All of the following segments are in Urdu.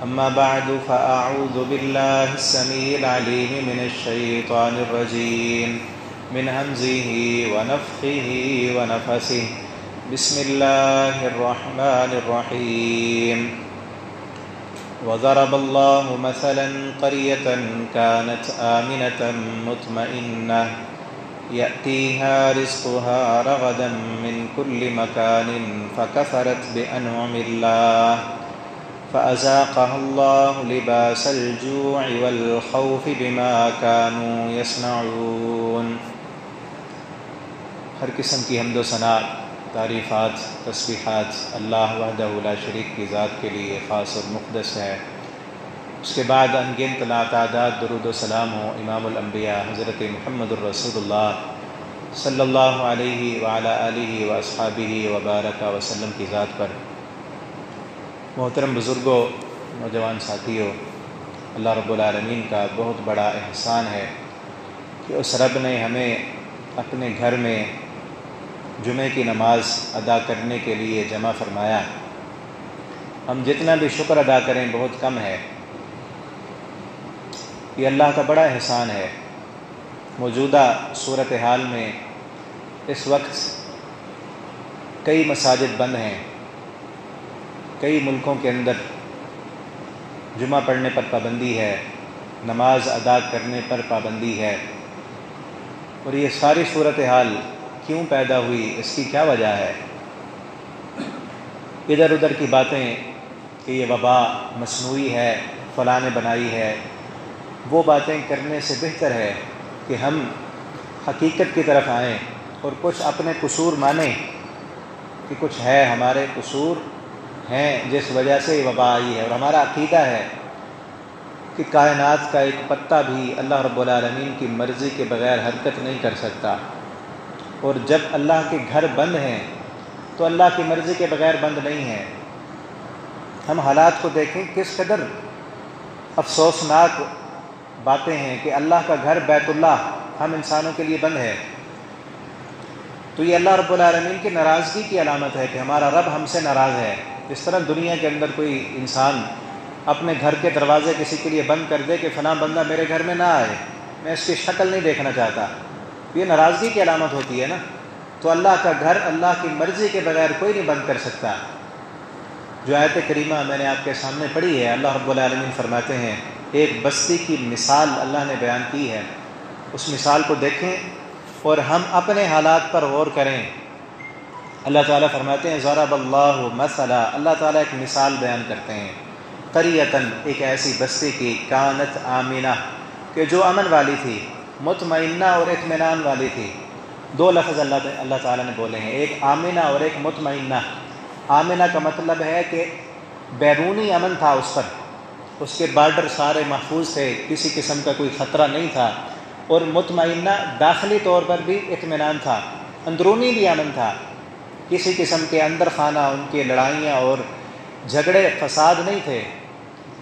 أما بعد فأعوذ بالله السميع العليم من الشيطان الرجيم من همزه ونفخه ونفثه بسم الله الرحمن الرحيم وضرب الله مثلا قرية كانت آمنة مطمئنة يأتيها رزقها رغدا من كل مكان فكفرت بأنعم الله فأذاقها الله لباس الجوع والخوف بما كانوا يصنعون۔ ہر قسم کی حمد و ثنا، تعریفات، تسبیحات اللہ وحدہ لا شریک کی ذات کے لیے خاص اور مقدس ہے۔ اس کے بعد انگنت لاتعداد درود و سلام ہو امام الانبیاء حضرت محمد الرسول اللہ صلی اللہ علیہ وعلی آلہ واصحابہ وبارک وسلم کی ذات پر۔ محترم بزرگوں، نوجوان ساتھیوں، اللہ رب العالمین کا بہت بڑا احسان ہے کہ اس رب نے ہمیں اپنے گھر میں جمعے کی نماز ادا کرنے کے لیے جمع فرمایا۔ ہم جتنا بھی شکر ادا کریں بہت کم ہے۔ یہ اللہ کا بڑا احسان ہے۔ موجودہ صورتحال میں اس وقت کئی مساجد بند ہیں، کئی ملکوں کے اندر جمعہ پڑھنے پر پابندی ہے، نماز ادا کرنے پر پابندی ہے۔ اور یہ ساری صورتحال کیوں پیدا ہوئی، اس کی کیا وجہ ہے؟ ادھر ادھر کی باتیں کہ یہ وبا مصنوعی ہے، فلاں نے بنائی ہے، وہ باتیں کرنے سے بہتر ہے کہ ہم حقیقت کی طرف آئیں اور کچھ اپنے قصور مانیں کہ کچھ ہے، ہمارے قصور ہیں جس وجہ سے یہ وبا آئی ہے۔ اور ہمارا عقیدہ ہے کہ کائنات کا ایک پتا بھی اللہ رب العالمین کی مرضی کے بغیر حرکت نہیں کر سکتا، اور جب اللہ کے گھر بند ہیں تو اللہ کی مرضی کے بغیر بند نہیں ہیں۔ ہم حالات کو دیکھیں، کس قدر افسوسناک باتیں ہیں کہ اللہ کا گھر بیت اللہ ہم انسانوں کے لیے بند ہے۔ تو یہ اللہ رب العالمین کی ناراضگی کی علامت ہے کہ ہمارا رب ہم سے ناراض ہے۔ اس طرح دنیا کے اندر کوئی انسان اپنے گھر کے دروازے کسی کے لیے بند کر دے کہ فلاں بندہ میرے گھر میں نہ آئے، میں اس کی شکل نہیں دیکھنا چاہتا، یہ ناراضگی کی علامت ہوتی ہے نا۔ تو اللہ کا گھر اللہ کی مرضی کے بغیر کوئی نہیں بند کر سکتا۔ جو آیت کریمہ میں نے آپ کے سامنے پڑھی ہے، اللہ رب العالمین فرماتے ہیں، ایک بستی کی مثال اللہ نے بیان کی ہے، اس مثال کو دیکھیں اور ہم اپنے حالات پر غور کریں۔ اللہ تعالیٰ فرماتے ہیں ضرب اللہ مثلا، اللہ تعالیٰ ایک مثال بیان کرتے ہیں، قریۃً، ایک ایسی بستی کی، کانت آمنہ، کہ جو امن والی تھی، مطمئنہ اور اطمینان والی تھی۔ دو لفظ اللہ تعالیٰ نے بولے ہیں، ایک آمنہ اور ایک مطمئنہ۔ آمنہ کا مطلب ہے کہ بیرونی امن تھا اس پر، اس کے بارڈر سارے محفوظ تھے، کسی قسم کا کوئی خطرہ نہیں تھا۔ اور مطمئنہ، داخلی طور پر بھی اطمینان تھا، اندرونی بھی امن تھا، کسی قسم کے اندر خانہ ان کے لڑائیاں اور جھگڑے فساد نہیں تھے،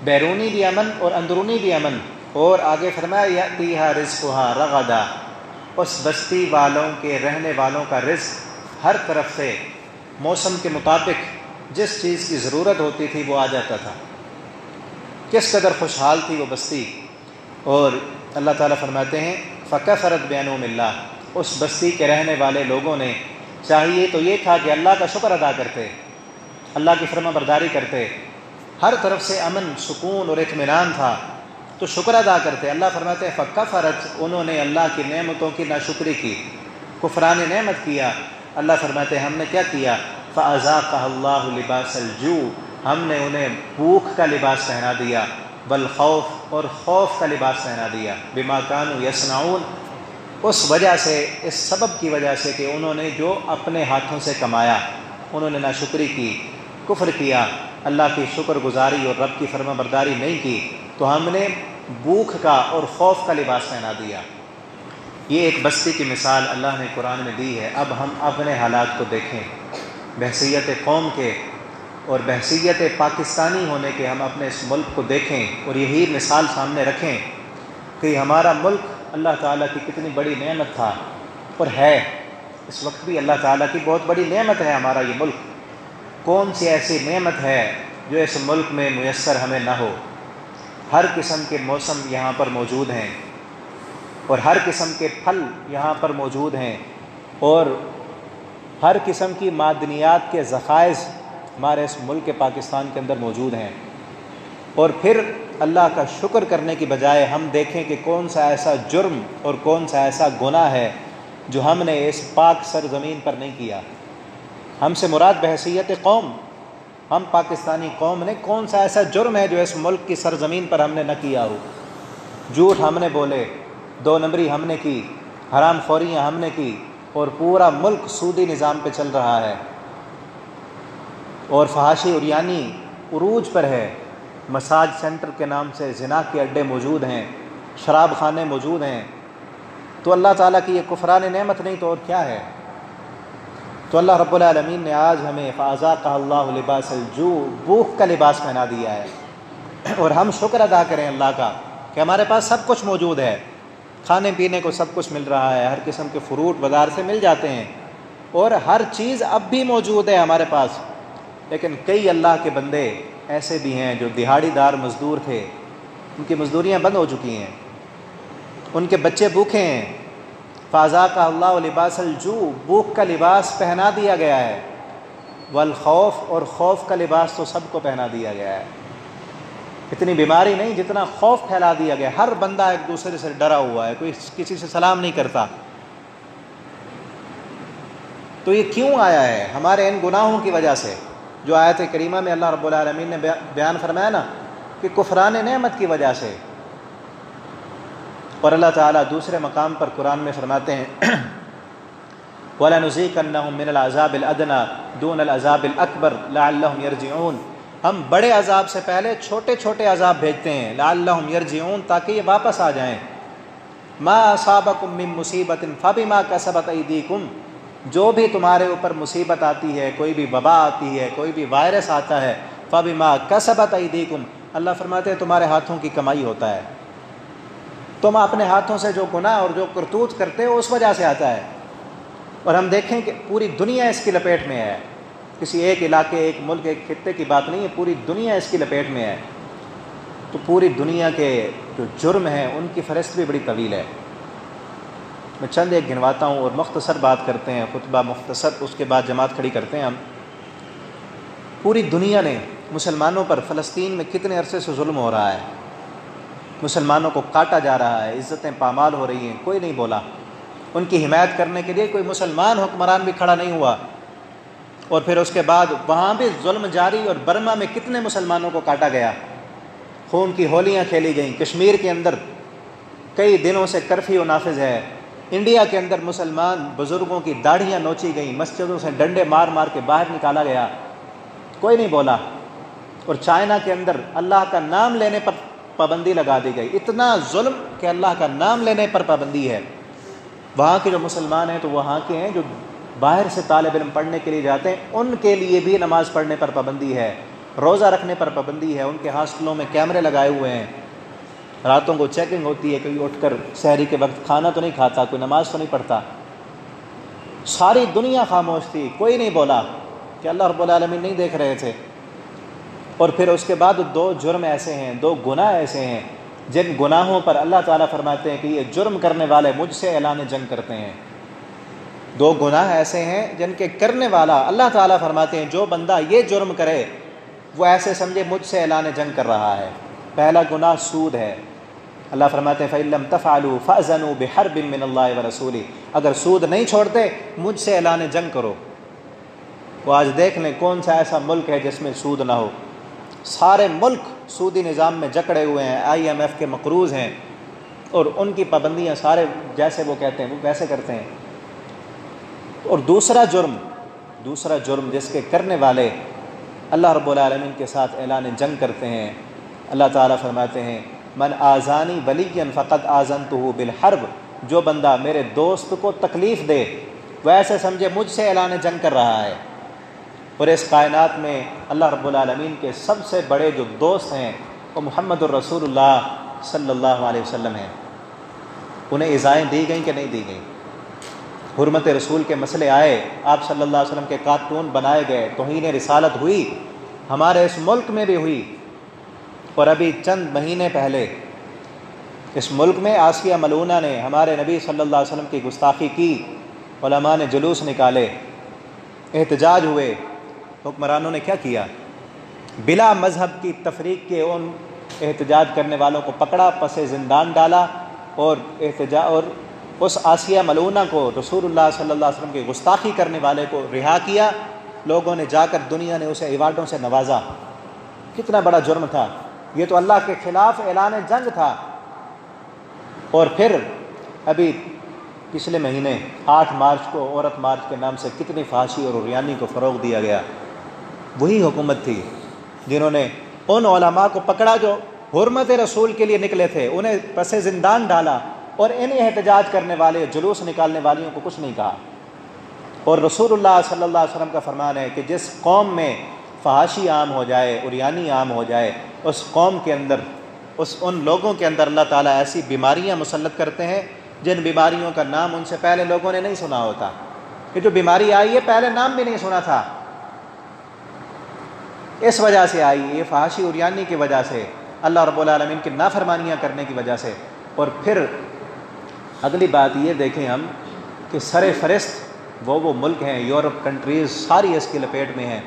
بیرونی بھی امن اور اندرونی بھی امن۔ اور آگے فرمایا یأتیہا رزقہا رغدا، اس بستی والوں کے رہنے والوں کا رزق ہر طرف سے موسم کے مطابق جس چیز کی ضرورت ہوتی تھی وہ آ جاتا تھا۔ کس قدر خوشحال تھی وہ بستی۔ اور اللہ تعالیٰ فرماتے ہیں فکفرت بانعم اللہ، اس بستی کے رہنے والے لوگوں نے چاہیے تو یہ تھا کہ اللہ کا شکر ادا کرتے، اللہ کی فرما برداری کرتے، ہر طرف سے امن، سکون اور اطمینان تھا تو شکر ادا کرتے۔ اللہ فرماتے ہیں فکفرت، انہوں نے اللہ کی نعمتوں کی ناشکری کی، کفران نعمت کیا۔ اللہ فرماتے ہیں ہم نے کیا کیا، فَأَذَاقَهَا اللَّهُ لِبَاسَ الْجُوعِ، ہم نے انہیں بھوک کا لباس پہنا دیا، والخوف، اور خوف کا لباس پہنا دیا، بِمَا كَانُوا يَصْنَعُونَ، اس وجہ سے، اس سبب کی وجہ سے کہ انہوں نے جو اپنے ہاتھوں سے کمایا، انہوں نے ناشکری کی، کفر کیا، اللہ کی شکر گزاری اور رب کی فرما برداری نہیں کی، تو ہم نے بھوک کا اور خوف کا لباس پہنا دیا۔ یہ ایک بستی کی مثال اللہ نے قرآن میں دی ہے۔ اب ہم اپنے حالات کو دیکھیں، بحیثیت قوم کے اور بحیثیت پاکستانی ہونے کے ہم اپنے اس ملک کو دیکھیں اور یہی مثال سامنے رکھیں کہ ہمارا ملک اللہ تعالیٰ کی کتنی بڑی نعمت تھا اور ہے، اس وقت بھی اللہ تعالیٰ کی بہت بڑی نعمت ہے ہمارا یہ ملک۔ کون سی ایسی نعمت ہے جو اس ملک میں میسر ہمیں نہ ہو۔ ہر قسم کے موسم یہاں پر موجود ہیں اور ہر قسم کے پھل یہاں پر موجود ہیں اور ہر قسم کی معدنیات کے ذخائر ہمارے اس ملک پاکستان کے اندر موجود ہیں، اور پھر اللہ کا شکر کرنے کی بجائے ہم دیکھیں کہ کون سا ایسا جرم اور کون سا ایسا گناہ ہے جو ہم نے اس پاک سرزمین پر نہیں کیا۔ ہم سے مراد بحیثیت قوم، ہم پاکستانی قوم نے کون سا ایسا جرم ہے جو اس ملک کی سرزمین پر ہم نے نہ کیا ہو۔ جھوٹ ہم نے بولے، دو نمبری ہم نے کی، حرام خوریاں ہم نے کی، اور پورا ملک سودی نظام پہ چل رہا ہے اور فحاشی عریانی عروج پر ہے۔ مساج سینٹر کے نام سے زنا کے اڈے موجود ہیں، شراب خانے موجود ہیں۔ تو اللہ تعالیٰ کی یہ کفران نعمت نہیں تو اور کیا ہے؟ تو اللہ رب العالمین نے آج ہمیں فَأَذَاقَهَا اللَّهُ لِبَاسَ الْجُوعِ، بھوک کا لباس پہنا دیا ہے، اور ہم شکر ادا کریں اللہ کا کہ ہمارے پاس سب کچھ موجود ہے، کھانے پینے کو سب کچھ مل رہا ہے، ہر قسم کے فروٹ بازار سے مل جاتے ہیں اور ہر چیز اب بھی موجود ہے ہمارے پاس۔ لیکن کئی اللہ کے بندے ایسے بھی ہیں جو دہاڑی دار مزدور تھے، ان کی مزدوریاں بند ہو چکی ہیں، ان کے بچے بھوکے ہیں۔ فَأَذَاقَهَا اللَّهُ لِبَاسَ الْجُوعِ، بھوک کا لباس پہنا دیا گیا ہے، والخوف، اور خوف کا لباس تو سب کو پہنا دیا گیا ہے۔ اتنی بیماری نہیں جتنا خوف پھیلا دیا گیا، ہر بندہ ایک دوسرے سے ڈرا ہوا ہے، کوئی کسی سے سلام نہیں کرتا۔ تو یہ کیوں آیا ہے؟ ہمارے ان گناہوں کی وجہ سے، جو آیت کریمہ میں اللہ رب العالمین نے بیان فرمایا نا کہ کفران نعمت کی وجہ سے۔ اور اللہ تعالیٰ دوسرے مقام پر قرآن میں فرماتے ہیں وَلَنُذِيقَنَّهُم مِّنَ الْعَذَابِ الْأَدْنَىٰ دُونَ الْعَذَابِ الْأَكْبَرِ لَعَلَّهُمْ يَرْجِعُونَ، ہم بڑے عذاب سے پہلے چھوٹے چھوٹے عذاب بھیجتے ہیں، لَعَلَّهُمْ يَرْجِعُونَ، تاکہ یہ واپس آ جائیں۔ مَا أَصَابَكُم مِّن مُّصِيبَةٍ فَبِمَا كَسَبَتْ أَيْدِيكُمْ، جو بھی تمہارے اوپر مصیبت آتی ہے، کوئی بھی وبا آتی ہے، کوئی بھی وائرس آتا ہے، فَبِمَا كَسَبَتْ أَيْدِيكُمْ، اللہ فرماتے ہیں تمہارے ہاتھوں کی کمائی ہوتا ہے، تم اپنے ہاتھوں سے جو گناہ اور جو کرتوت کرتے ہو اس وجہ سے آتا ہے۔ اور ہم دیکھیں کہ پوری دنیا اس کی لپیٹ میں ہے، کسی ایک علاقے، ایک ملک، ایک خطے کی بات نہیں ہے، پوری دنیا اس کی لپیٹ میں ہے۔ تو پوری دنیا کے جو جرم ہیں ان کی فہرست بھی بڑی طویل ہے۔ میں چند ایک گنواتا ہوں اور مختصر بات کرتے ہیں، خطبہ مختصر، اس کے بعد جماعت کھڑی کرتے ہیں ہم۔ پوری دنیا نے مسلمانوں پر، فلسطین میں کتنے عرصے سے ظلم ہو رہا ہے، مسلمانوں کو کاٹا جا رہا ہے، عزتیں پامال ہو رہی ہیں، کوئی نہیں بولا۔ ان کی حمایت کرنے کے لیے کوئی مسلمان حکمران بھی کھڑا نہیں ہوا۔ اور پھر اس کے بعد وہاں بھی ظلم جاری، اور برما میں کتنے مسلمانوں کو کاٹا گیا، خون کی ہولیاں کھیلی گئیں۔ کشمیر کے اندر کئی دنوں سے کرفیو نافذ ہے۔ انڈیا کے اندر مسلمان بزرگوں کی داڑھیاں نوچی گئیں، مسجدوں سے ڈنڈے مار مار کے باہر نکالا گیا، کوئی نہیں بولا۔ اور چائنا کے اندر اللہ کا نام لینے پر پابندی لگا دی گئی، اتنا ظلم کہ اللہ کا نام لینے پر پابندی ہے۔ وہاں کے جو مسلمان ہیں تو وہاں کے ہیں جو باہر سے طالب علم پڑھنے کے لیے جاتے ہیں، ان کے لیے بھی نماز پڑھنے پر پابندی ہے، روزہ رکھنے پر پابندی ہے، ان کے ہاسٹلوں میں کیمرے لگائے ہوئے ہیں، راتوں کو چیکنگ ہوتی ہے، کوئی اٹھ کر سحری کے وقت کھانا تو نہیں کھاتا، کوئی نماز تو نہیں پڑھتا۔ ساری دنیا خاموش تھی، کوئی نہیں بولا کہ اللہ رب العالمین نہیں دیکھ رہے تھے۔ اور پھر اس کے بعد دو جرم ایسے ہیں، دو گناہ ایسے ہیں جن گناہوں پر اللہ تعالیٰ فرماتے ہیں کہ یہ جرم کرنے والے مجھ سے اعلان جنگ کرتے ہیں۔ دو گناہ ایسے ہیں جن کے کرنے والا اللہ تعالیٰ فرماتے ہیں جو بندہ یہ جرم کرے وہ ایسے سمجھے مجھ سے اعلان جنگ کر رہا ہے۔ پہلا گناہ سود ہے، اللہ فرماتے ہیں فَإِن لَّمْ تَفْعَلُوا فَأْذَنُوا بِحَرْبٍ مِّنَ اللَّهِ وَرَسُولِهِ، اگر سود نہیں چھوڑتے مجھ سے اعلان جنگ کرو۔ وہ آج دیکھ لیں کون سا ایسا ملک ہے جس میں سود نہ ہو، سارے ملک سودی نظام میں جکڑے ہوئے ہیں، IMF کے مقروض ہیں، اور ان کی پابندیاں سارے جیسے وہ کہتے ہیں وہ ویسے کرتے ہیں۔ اور دوسرا جرم جس کے کرنے والے اللہ رب العالمین کے ساتھ اعلان جنگ کرتے ہیں، اللہ تعالیٰ فرماتے ہیں من آذانی ولیًا فقد آذنتہ بالحرب، جو بندہ میرے دوست کو تکلیف دے وہ ایسے سمجھے مجھ سے اعلان جنگ کر رہا ہے۔ اور اس کائنات میں اللہ رب العالمین کے سب سے بڑے جو دوست ہیں وہ محمد الرسول اللہ صلی اللہ علیہ وسلم ہیں۔ انہیں ایذائیں دی گئیں کہ نہیں دی گئیں؟ حرمت رسول کے مسئلے آئے، آپ صلی اللہ علیہ وسلم کے کارٹون بنائے گئے، توہین رسالت ہوئی، ہمارے اس ملک میں بھی ہوئی، اور ابھی چند مہینے پہلے اس ملک میں آسیہ ملعونہ نے ہمارے نبی صلی اللہ علیہ وسلم کی گستاخی کی، علماء نے جلوس نکالے، احتجاج ہوئے، حکمرانوں نے کیا کیا؟ بلا مذہب کی تفریق کے ان احتجاج کرنے والوں کو پکڑا، پس زندان ڈالا، اور اس آسیہ ملعونہ کو، رسول اللہ صلی اللہ علیہ وسلم کی گستاخی کرنے والے کو رہا کیا۔ لوگوں نے جا کر دنیا نے اسے ایوارڈوں سے نوازا۔ کتنا بڑا جرم تھا یہ! تو اللہ کے خلاف اعلان جنگ تھا۔ اور پھر ابھی پچھلے مہینے 8 مارچ کو عورت مارچ کے نام سے کتنی فحاشی اور عریانی کو فروغ دیا گیا۔ وہی حکومت تھی جنہوں نے ان علماء کو پکڑا جو حرمت رسول کے لیے نکلے تھے، انہیں پس زندان ڈالا، اور ان احتجاج کرنے والے، جلوس نکالنے والیوں کو کچھ نہیں کہا۔ اور رسول اللہ صلی اللہ علیہ وسلم کا فرمان ہے کہ جس قوم میں فحاشی عام ہو جائے، عریانی عام ہو جائے، اس قوم کے اندر، ان لوگوں کے اندر اللہ تعالیٰ ایسی بیماریاں مسلط کرتے ہیں جن بیماریوں کا نام ان سے پہلے لوگوں نے نہیں سنا ہوتا۔ یہ جو بیماری آئی ہے پہلے نام بھی نہیں سنا تھا، اس وجہ سے آئی، یہ فحاشی عریانی کی وجہ سے، اللہ رب العالمین کی نافرمانیاں کرنے کی وجہ سے۔ اور پھر اگلی بات یہ دیکھیں ہم کہ سر فہرست وہ ملک ہیں، یورپ کنٹریز ساری اس کی لپیٹ میں ہیں،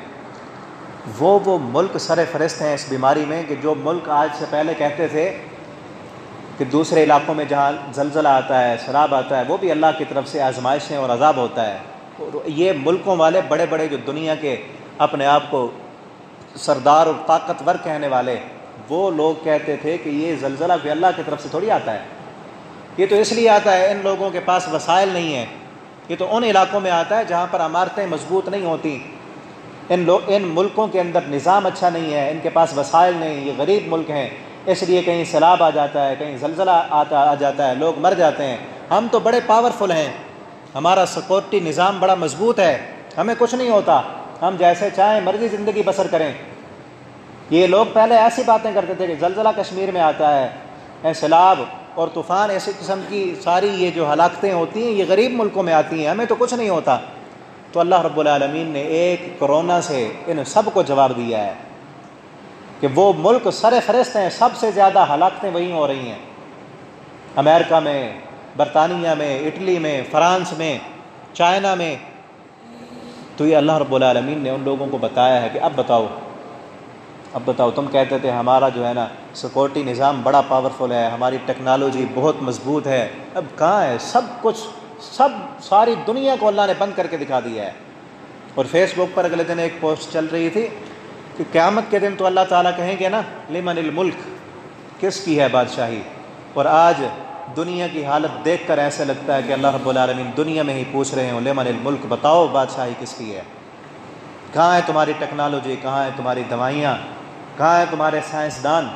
وہ ملک سر فہرست ہیں اس بیماری میں، کہ جو ملک آج سے پہلے کہتے تھے کہ دوسرے علاقوں میں جہاں زلزلہ آتا ہے، سیلاب آتا ہے، وہ بھی اللہ کی طرف سے آزمائشیں اور عذاب ہوتا ہے۔ اور یہ ملکوں والے بڑے بڑے جو دنیا کے اپنے آپ کو سردار اور طاقتور کہنے والے، وہ لوگ کہتے تھے کہ یہ زلزلہ بھی اللہ کی طرف سے تھوڑی آتا ہے، یہ تو اس لیے آتا ہے ان لوگوں کے پاس وسائل نہیں ہیں، یہ تو ان علاقوں میں آتا ہے جہاں پر عمارتیں مضبوط نہیں ہوتی، ان ملکوں کے اندر نظام اچھا نہیں ہے، ان کے پاس وسائل نہیں، یہ غریب ملک ہیں، اس لیے کہیں سیلاب آ جاتا ہے، کہیں زلزلہ آ جاتا ہے، لوگ مر جاتے ہیں۔ ہم تو بڑے پاورفل ہیں، ہمارا سیکورٹی نظام بڑا مضبوط ہے، ہمیں کچھ نہیں ہوتا، ہم جیسے چاہیں مرضی زندگی بسر کریں۔ یہ لوگ پہلے ایسی باتیں کرتے تھے کہ زلزلہ کشمیر میں آتا ہے، سیلاب اور طوفان ایسی قسم کی ساری یہ جو ہلاکتیں ہوتی ہیں یہ غریب ملکوں میں آتی ہیں، ہمیں تو کچھ نہیں ہوتا۔ تو اللہ رب العالمین نے ایک کرونا سے ان سب کو جواب دیا ہے کہ وہ ملک سر فہرست ہیں، سب سے زیادہ ہلاکتیں وہیں ہو رہی ہیں، امریکہ میں، برطانیہ میں، اٹلی میں، فرانس میں، چائنا میں۔ تو یہ اللہ رب العالمین نے ان لوگوں کو بتایا ہے کہ اب بتاؤ تم کہتے تھے ہمارا جو ہے نا سیکورٹی نظام بڑا پاورفل ہے، ہماری ٹیکنالوجی بہت مضبوط ہے، اب کہاں ہے؟ سب کچھ، ساری دنیا کو اللہ نے بند کر کے دکھا دیا ہے۔ اور فیس بک پر اگلے دن ایک پوسٹ چل رہی تھی کہ قیامت کے دن تو اللہ تعالیٰ کہیں گے نا لمن الملک، کس کی ہے بادشاہی؟ اور آج دنیا کی حالت دیکھ کر ایسے لگتا ہے کہ اللہ رب العالمین دنیا میں ہی پوچھ رہے ہیں لمن الملک، بتاؤ بادشاہی کس کی ہے؟ کہاں ہے تمہاری ٹیکنالوجی؟ کہاں ہے تمہاری دوائیاں؟ کہاں ہے تمہارے سائنسدان؟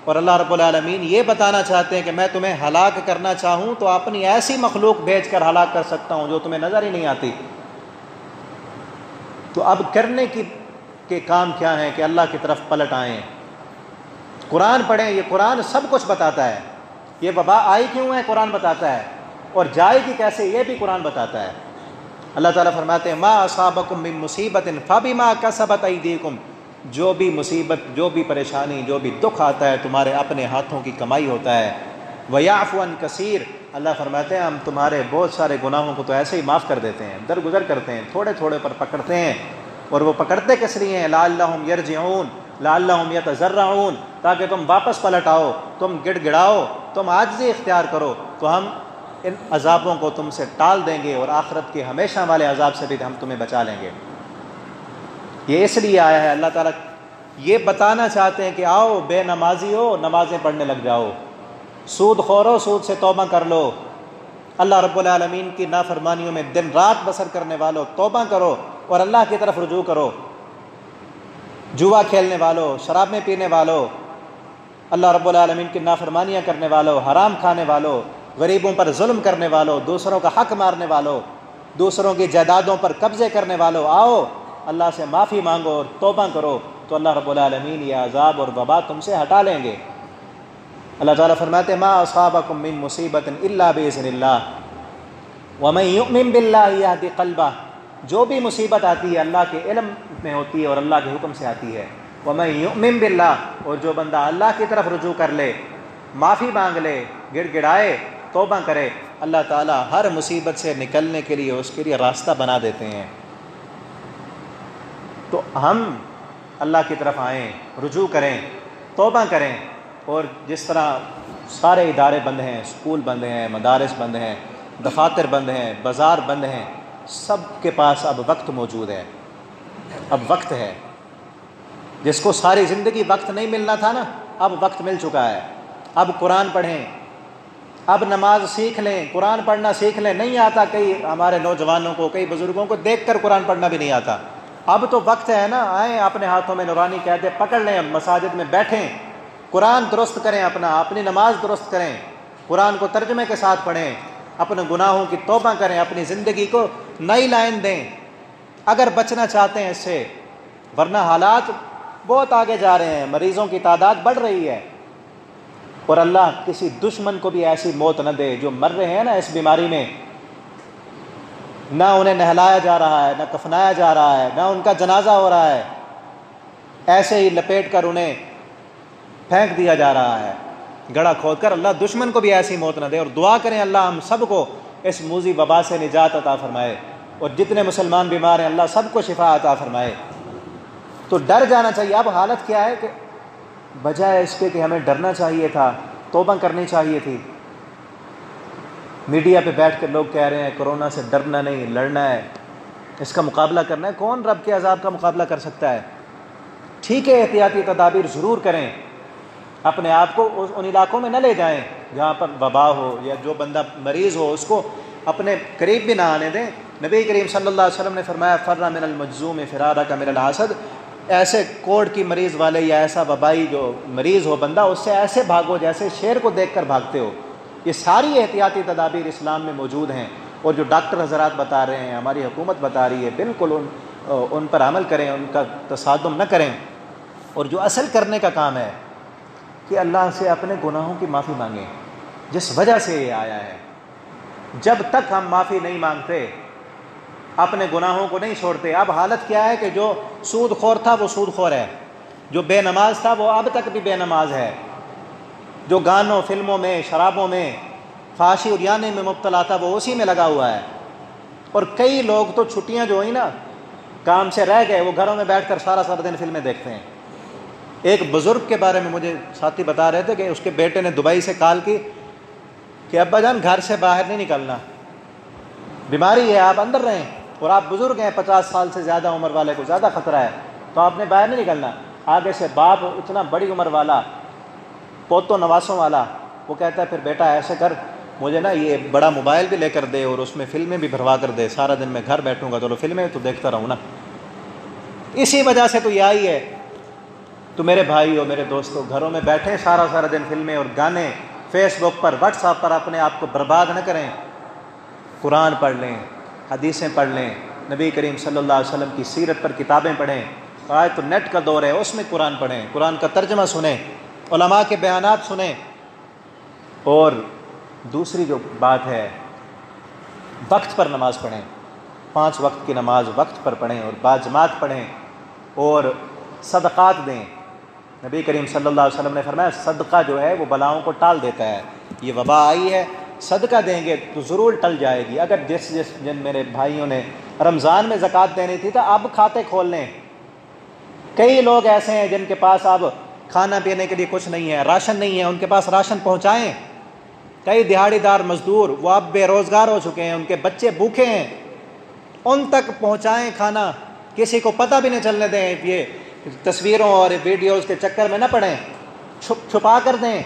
اور اللہ رب العالمین یہ بتانا چاہتے ہیں کہ میں تمہیں ہلاک کرنا چاہوں تو اپنی ایسی مخلوق بھیج کر ہلاک کر سکتا ہوں جو تمہیں نظر ہی نہیں آتی۔ تو اب کرنے کے کام کیا ہیں کہ اللہ کی طرف پلٹ آئیں، قرآن پڑھیں، یہ قرآن سب کچھ بتاتا ہے، یہ وبا آئی کیوں ہے قرآن بتاتا ہے، اور جائے گی کیسے یہ بھی قرآن بتاتا ہے۔ اللہ تعالیٰ فرماتے ہیں ما اصابکم من مصیبت فبما کسبت ایدیکم، جو بھی مصیبت، جو بھی پریشانی، جو بھی دکھ آتا ہے تمہارے اپنے ہاتھوں کی کمائی ہوتا ہے۔ وَيَعْفُ عَنْ كَثِيرٍ، اللہ فرماتے ہیں ہم تمہارے بہت سارے گناہوں کو تو ایسے ہی معاف کر دیتے ہیں، درگزر کرتے ہیں، تھوڑے تھوڑے پر پکڑتے ہیں۔ اور وہ پکڑتے کس لیے ہیں؟ لَعَلَّهُمْ يَرْجِعُونَ لَعَلَّهُمْ يَتَضَرَّعُونَ، تاکہ تم واپس پلٹ آؤ، تم گڑ گڑاؤ، تم عاجزی اختیار کرو، تو ہم ان عذابوں کو تم سے ٹال دیں گے، اور آخرت کے ہمیشہ والے عذاب سے بھی ہم تمہیں بچا لیں گے۔ یہ اس لیے آیا ہے، اللہ تعالیٰ یہ بتانا چاہتے ہیں کہ آؤ بے نمازی ہو، نمازیں پڑھنے لگ جاؤ، سود خور ہو، سود سے توبہ کر لو، اللہ رب العالمین کی نافرمانیوں میں دن رات بسر کرنے والوں توبہ کرو اور اللہ کی طرف رجوع کرو، جوا کھیلنے والوں، شرابیں پینے والوں، اللہ رب العالمین کی نافرمانیاں کرنے والوں، حرام کھانے والوں، غریبوں پر ظلم کرنے والوں، دوسروں کا حق مارنے والوں، دوسروں کی جائیدادوں پر قبضے کرنے والوں، آؤ اللہ سے معافی مانگو اور توبہ کرو، تو اللہ رب العالمین یہ عذاب اور وبا تم سے ہٹا لیں گے۔ اللہ تعالیٰ فرماتے ہیں ما اصابکم من مصیبت الا باذن اللہ ومن یؤمن باللہ یہدی قلبہ، جو بھی مصیبت آتی ہے اللہ کے علم میں ہوتی ہے اور اللہ کے حکم سے آتی ہے۔ وَمَن يُؤْمِن بِاللَّهِ، اور جو بندہ اللہ کی طرف رجوع کر لے، معافی مانگ لے، گڑ گڑائے، توبہ کرے، اللہ تعالیٰ ہر مصیبت سے نکلنے کے لیے اس کے لیے راستہ بنا دیتے ہیں۔ تو ہم اللہ کی طرف آئیں، رجوع کریں، توبہ کریں، اور جس طرح سارے ادارے بند ہیں، اسکول بند ہیں، مدارس بند ہیں، دفاتر بند ہیں، بازار بند ہیں، سب کے پاس اب وقت موجود ہے، اب وقت ہے۔ جس کو ساری زندگی وقت نہیں ملنا تھا نا، اب وقت مل چکا ہے۔ اب قرآن پڑھیں، اب نماز سیکھ لیں، قرآن پڑھنا سیکھ لیں۔ نہیں آتا کئی ہمارے نوجوانوں کو، کئی بزرگوں کو دیکھ کر قرآن پڑھنا بھی نہیں آتا۔ اب تو وقت ہے نا، آئیں اپنے ہاتھوں میں نورانی قاعدے پکڑ لیں، مساجد میں بیٹھیں، قرآن درست کریں، اپنی نماز درست کریں، قرآن کو ترجمے کے ساتھ پڑھیں، اپنے گناہوں کی توبہ کریں، اپنی زندگی کو نئی لائن دیں اگر بچنا چاہتے ہیں اس سے، ورنہ حالات بہت آگے جا رہے ہیں، مریضوں کی تعداد بڑھ رہی ہے، اور اللہ کسی دشمن کو بھی ایسی موت نہ دے جو مر رہے ہیں نا اس بیماری میں، نہ انہیں نہلایا جا رہا ہے، نہ کفنایا جا رہا ہے، نہ ان کا جنازہ ہو رہا ہے، ایسے ہی لپیٹ کر انہیں پھینک دیا جا رہا ہے گڑھا کھود کر۔ اللہ دشمن کو بھی ایسی موت نہ دے، اور دعا کریں اللہ ہم سب کو اس موذی وبا سے نجات عطا فرمائے، اور جتنے مسلمان بیمار ہیں اللہ سب کو شفا عطا فرمائے۔ تو ڈر جانا چاہیے۔ اب حالت کیا ہے کہ بجائے اس کے کہ ہمیں ڈرنا چاہیے تھا، توبہ کرنی چاہیے تھی، میڈیا پہ بیٹھ کر لوگ کہہ رہے ہیں کرونا سے ڈرنا نہیں، لڑنا ہے، اس کا مقابلہ کرنا ہے۔ کون رب کے عذاب کا مقابلہ کر سکتا ہے؟ ٹھیک ہے، احتیاطی تدابیر ضرور کریں، اپنے آپ کو ان علاقوں میں نہ لے جائیں جہاں پر وبا ہو، یا جو بندہ مریض ہو اس کو اپنے قریب بھی نہ آنے دیں۔ نبی کریم صلی اللہ علیہ وسلم نے فرمایا فر من المجذوم فرارک من الاسد، ایسے کوڑ کی مریض والے یا ایسا وبائی جو مریض ہو بندہ، اس سے ایسے بھاگو جیسے شیر کو دیکھ کر بھاگتے ہو۔ یہ ساری احتیاطی تدابیر اسلام میں موجود ہیں، اور جو ڈاکٹر حضرات بتا رہے ہیں، ہماری حکومت بتا رہی ہے، بالکل ان پر عمل کریں، ان کا تصادم نہ کریں۔ اور جو اصل کرنے کا کام ہے کہ اللہ سے اپنے گناہوں کی معافی مانگیں جس وجہ سے یہ آیا ہے۔ جب تک ہم معافی نہیں مانگتے، اپنے گناہوں کو نہیں چھوڑتے، اب حالت کیا ہے کہ جو سود خور تھا وہ سود خور ہے، جو بے نماز تھا وہ اب تک بھی بے نماز ہے، جو گانوں، فلموں میں، شرابوں میں، فحاشی اور یانے میں مبتلا تھا وہ اسی میں لگا ہوا ہے۔ اور کئی لوگ تو چھٹیاں جو ہوئی نا، کام سے رہ گئے، وہ گھروں میں بیٹھ کر سارا دن فلمیں دیکھتے ہیں۔ ایک بزرگ کے بارے میں مجھے ساتھی بتا رہے تھے کہ اس کے بیٹے نے دبئی سے کال کی کہ ابا جان گھر سے باہر نہیں نکلنا، بیماری ہے، آپ اندر رہیں، اور آپ بزرگ ہیں، 50 سال سے زیادہ عمر والے کو زیادہ خطرہ ہے، تو آپ نے باہر نہیں نکلنا۔ آگے سے باپ اتنا بڑی عمر والا، پوتوں نواسوں والا، وہ کہتا ہے پھر بیٹا ایسے کر، مجھے نا یہ بڑا موبائل بھی لے کر دے اور اس میں فلمیں بھی بھروا کر دے، سارا دن میں گھر بیٹھوں گا تو فلمیں تو دیکھتا رہوں نا۔ اسی وجہ سے تو یہ آئی ہے۔ تو میرے بھائیو، میرے دوستو، گھروں میں بیٹھیں سارا دن فلمیں اور گانے، فیس بک پر، واٹس ایپ پر اپنے آپ کو برباد نہ کریں۔ قرآن پڑھ لیں، حدیثیں پڑھ لیں، نبی کریم صلی اللہ علیہ وسلم کی سیرت پر کتابیں پڑھیں۔ آج تو نیٹ کا دور ہے، اس میں قرآن پڑھیں، قرآن کا ترجمہ سنیں، علماء کے بیانات سنیں۔ اور دوسری جو بات ہے، وقت پر نماز پڑھیں، 5 وقت کی نماز وقت پر پڑھیں اور باجماعت پڑھیں، اور صدقات دیں۔ نبی کریم صلی اللہ علیہ وسلم نے فرمایا صدقہ جو ہے وہ بلاؤں کو ٹال دیتا ہے۔ یہ وبا آئی ہے، صدقہ دیں گے تو ضرور ٹل جائے گی۔ اگر جن میرے بھائیوں نے رمضان میں زکوٰۃ دینی تھی تو اب کھاتے کھول لیں۔ کئی لوگ ایسے ہیں جن کے پاس اب کھانا پینے کے لیے کچھ نہیں ہے، راشن نہیں ہے، ان کے پاس راشن پہنچائیں۔ کئی دیہڑی دار مزدور وہ اب بے روزگار ہو چکے ہیں، ان کے بچے بھوکے ہیں، ان تک پہنچائیں کھانا، کسی کو پتہ بھی نہیں چلنے دیں۔ یہ تصویروں اور ویڈیوز کے چکر میں نہ پڑیں، چھپا کر دیں۔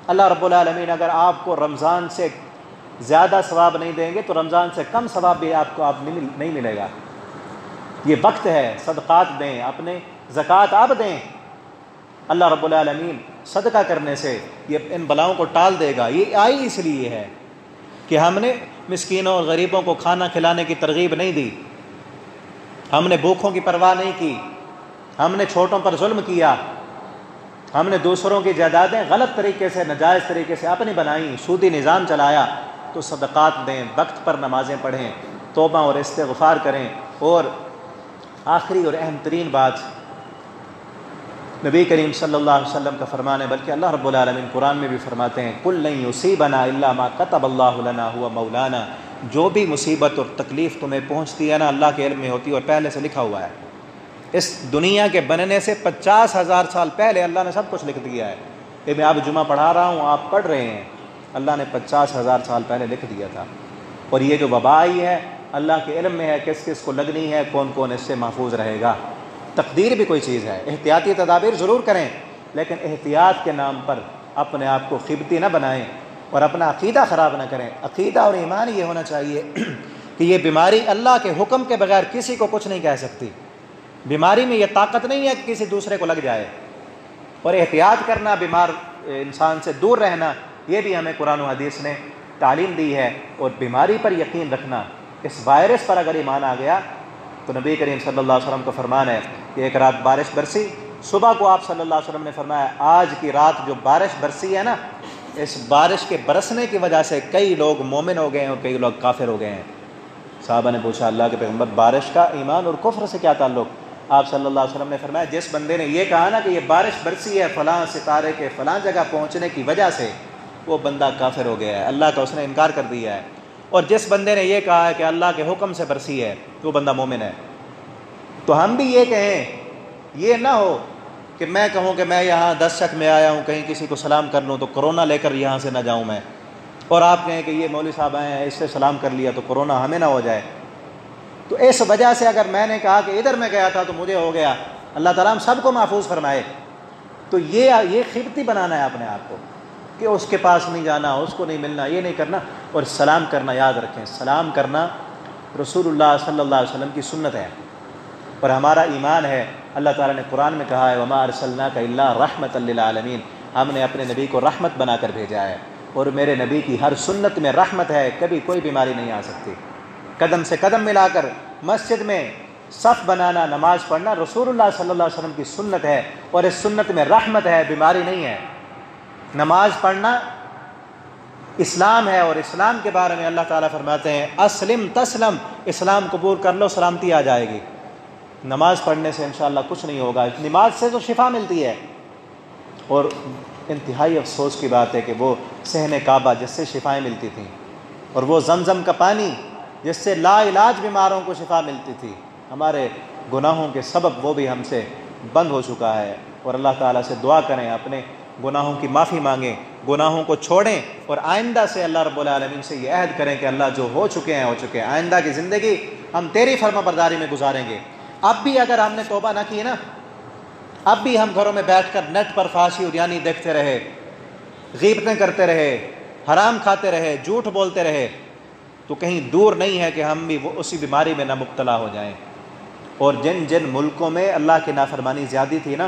اللہ رب العالمین اگر آپ کو رمضان سے زیادہ ثواب نہیں دیں گے تو رمضان سے کم ثواب بھی آپ کو نہیں ملے گا۔ یہ وقت ہے، صدقات دیں، اپنے زکوٰۃ آپ دیں۔ اللہ رب العالمین صدقہ کرنے سے یہ ان بلاؤں کو ٹال دے گا۔ یہ آئی اس لیے ہے کہ ہم نے مسکینوں اور غریبوں کو کھانا کھلانے کی ترغیب نہیں دی، ہم نے بھوکوں کی پرواہ نہیں کی، ہم نے چھوٹوں پر ظلم کیا، ہم نے دوسروں کی جائیدادیں غلط طریقے سے، ناجائز طریقے سے اپنی بنائیں، سودی نظام چلایا۔ تو صدقات دیں، وقت پر نمازیں پڑھیں، توبہ اور استغفار کریں۔ اور آخری اور اہم ترین بات نبی کریم صلی اللہ علیہ وسلم کا فرمان ہے، بلکہ اللہ رب العالمین قرآن میں بھی فرماتے ہیں قُلْ لَن يُصِيبَنَا إِلَّا مَا كَتَبَ اللَّهُ لَنَا هُوَ مَوْلَانَا، جو بھی مصیبت اور تکلیف تمہیں پہنچتی ہے نا اللہ کے علم میں ہوتی ہے اور پہلے سے لکھا ہوا ہے۔ اس دنیا کے بننے سے 50,000 سال پہلے اللہ نے سب کچھ لکھ دیا ہے۔ یہ میں آپ جمعہ پڑھا رہا ہوں، آپ پڑھ رہے ہیں، اللہ نے 50,000 سال پہلے لکھ دیا تھا۔ اور یہ جو وبا آئی ہے اللہ کے علم میں ہے کس کس کو لگنی ہے، کون کون اس سے محفوظ رہے گا۔ تقدیر بھی کوئی چیز ہے، احتیاطی تدابیر ضرور کریں، لیکن احتیاط کے نام پر اپنے آپ کو خبتی نہ بنائیں اور اپنا عقیدہ خراب نہ کریں۔ عقیدہ اور ایمان یہ ہونا چاہیے کہ یہ بیماری اللہ کے حکم کے بغیر کسی کو کچھ نہیں کہہ سکتی۔ بیماری میں یہ طاقت نہیں ہے کہ کسی دوسرے کو لگ جائے، اور احتیاط کرنا، بیمار انسان سے دور رہنا، یہ بھی ہمیں قرآن و حدیث نے تعلیم دی ہے۔ اور بیماری پر یقین رکھنا، اس وائرس پر اگر ایمان آ گیا تو نبی کریم صلی اللہ علیہ وسلم کا فرمان ہے کہ ایک رات بارش برسی، صبح کو آپ صلی اللہ علیہ وسلم نے فرمایا آج کی رات جو بارش برسی ہے نا، اس بارش کے برسنے کی وجہ سے کئی لوگ مومن ہو گئے ہیں اور کئی لوگ کافر ہو گئے ہیں۔ صحابہ نے پوچھا اللہ کے پیغمبر بارش کا ایمان اور کفر سے کیا تعلق؟ آپ صلی اللہ علیہ وسلم نے فرمایا جس بندے نے یہ کہا نا کہ یہ بارش برسی ہے فلاں ستارے کے فلاں جگہ پہنچنے کی وجہ سے، وہ بندہ کافر ہو گیا ہے، اللہ کا اس نے انکار کر دیا ہے۔ اور جس بندے نے یہ کہا ہے کہ اللہ کے حکم سے برسی ہے، وہ بندہ مومن ہے۔ تو ہم بھی یہ کہیں، یہ نہ ہو کہ میں کہوں کہ میں یہاں 10 شک میں آیا ہوں، کہیں کسی کو سلام کر لوں تو کرونا لے کر یہاں سے نہ جاؤں میں، اور آپ کہیں کہ یہ مولوی صاحب آئے ہیں اس سے سلام کر لیا تو کرونا ہمیں نہ ہو جائے۔ تو اس وجہ سے اگر میں نے کہا کہ ادھر میں گیا تھا تو مجھے ہو گیا، اللہ تعالیٰ ہم سب کو محفوظ فرمائے۔ تو یہ خبتی بنانا ہے اپنے آپ کو کہ اس کے پاس نہیں جانا، اس کو نہیں ملنا، یہ نہیں کرنا۔ اور سلام کرنا یاد رکھیں، سلام کرنا رسول اللہ صلی اللہ علیہ وسلم کی سنت ہے اور ہمارا ایمان ہے۔ اللہ تعالیٰ نے قرآن میں کہا ہے وَمَا أَرْسَلْنَاكَ إِلَّا رَحْمَةً لِّلْعَالَمِينَ، ہم نے اپنے نبی کو رحمت بنا کر بھیجا ہے، اور میرے نبی کی ہر سنت میں رحمت ہے، کبھی کوئی بیماری نہیں آ سکتی۔ قدم سے قدم ملا کر مسجد میں صف بنانا، نماز پڑھنا رسول اللہ صلی اللہ علیہ وسلم کی سنت ہے، اور اس سنت میں رحمت ہے، بیماری نہیں ہے۔ نماز پڑھنا اسلام ہے، اور اسلام کے بارے میں اللہ تعالیٰ فرماتے ہیں اسلم تسلم، اسلام قبول کر لو سلامتی آ جائے گی۔ نماز پڑھنے سے انشاءاللہ کچھ نہیں ہوگا، نماز سے تو شفا ملتی ہے۔ اور انتہائی افسوس کی بات ہے کہ وہ صحن کعبہ جس سے شفائیں ملتی تھیں، اور وہ زمزم کا پانی جس سے لا علاج بیماروں کو شفا ملتی تھی، ہمارے گناہوں کے سبب وہ بھی ہم سے بند ہو چکا ہے۔ اور اللہ تعالیٰ سے دعا کریں، اپنے گناہوں کی معافی مانگیں، گناہوں کو چھوڑیں، اور آئندہ سے اللہ رب العالمین سے یہ عہد کریں کہ اللہ جو ہو چکے ہیں ہو چکے ہیں، آئندہ کی زندگی ہم تیری فرما برداری میں گزاریں گے۔ اب بھی اگر ہم نے توبہ نہ کی نا، اب بھی ہم گھروں میں بیٹھ کر نیٹ پر فحاشی اور یعنی دیکھتے رہے، غیبتیں کرتے رہے، حرام کھاتے رہے، جھوٹ بولتے رہے، تو کہیں دور نہیں ہے کہ ہم بھی اسی بیماری میں نہ مبتلا ہو جائیں۔ اور جن جن ملکوں میں اللہ کی نافرمانی زیادہ تھی نا،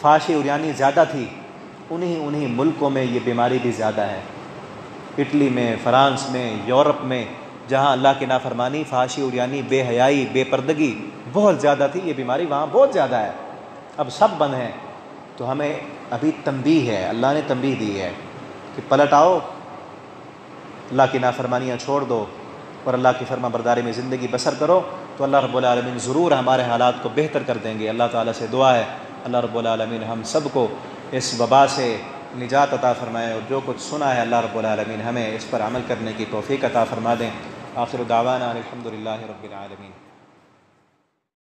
فحاشی اور یعنی زیادہ تھی، انہی ملکوں میں یہ بیماری بھی زیادہ ہے۔ اٹلی میں، فرانس میں، یورپ میں، جہاں اللہ کی نافرمانی، فحاشی اور یعنی بے حیائی، بے پردگی بہت زیادہ تھی، یہ بیماری وہاں بہت زیادہ ہے۔ اب سب بند ہیں، تو ہمیں ابھی تنبیہ ہے، اللہ نے تنبیہ دی ہے کہ پلٹ آؤ، اللہ کی نافرمانیاں چھوڑ دو اور اللہ کی فرما برداری میں زندگی بسر کرو، تو اللہ رب العالمین ضرور ہمارے حالات کو بہتر کر دیں گے۔ اللہ تعالیٰ سے دعا ہے اللہ رب العالمین ہم سب کو اس وبا سے نجات عطا فرمائے، اور جو کچھ سنا ہے اللہ رب العالمین ہمیں اس پر عمل کرنے کی توفیق عطا فرما دیں۔ آخر دعوانا الحمدللہ رب العالمین۔